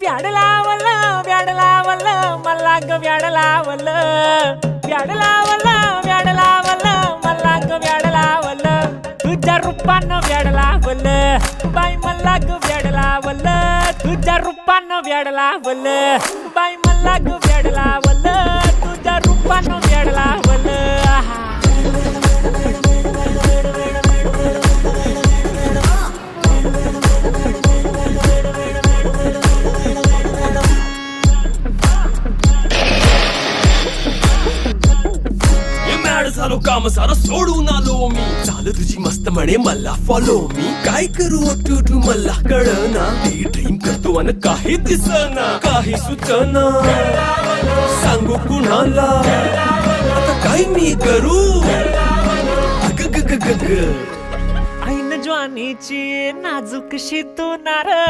व्याड लावलं व्याड लावलं मला ग व्याड लावलं व्याड लावलं व्याड लावलं मला ग व्याड लावलं तुझ्या रूपानं व्याड लावलं बाई मला ग व्याड लावलं तुझ्या रूपानं व्याड लावलं बाई मला ग व्याड लावलं तुझ्या रूपानं व्याड लावलं झालो काम सारा सोडून आलो मी झालं तुझी मस्त म्हणे मला फॉलो मी काय करू टू मला कळना ती ड्रीम करतो आणि काही दिसना काही सुचना सांगू कुणाला आता काय मी करू अग ग ग ग ग ऐन ज्वानीची नाजूक शी तू नार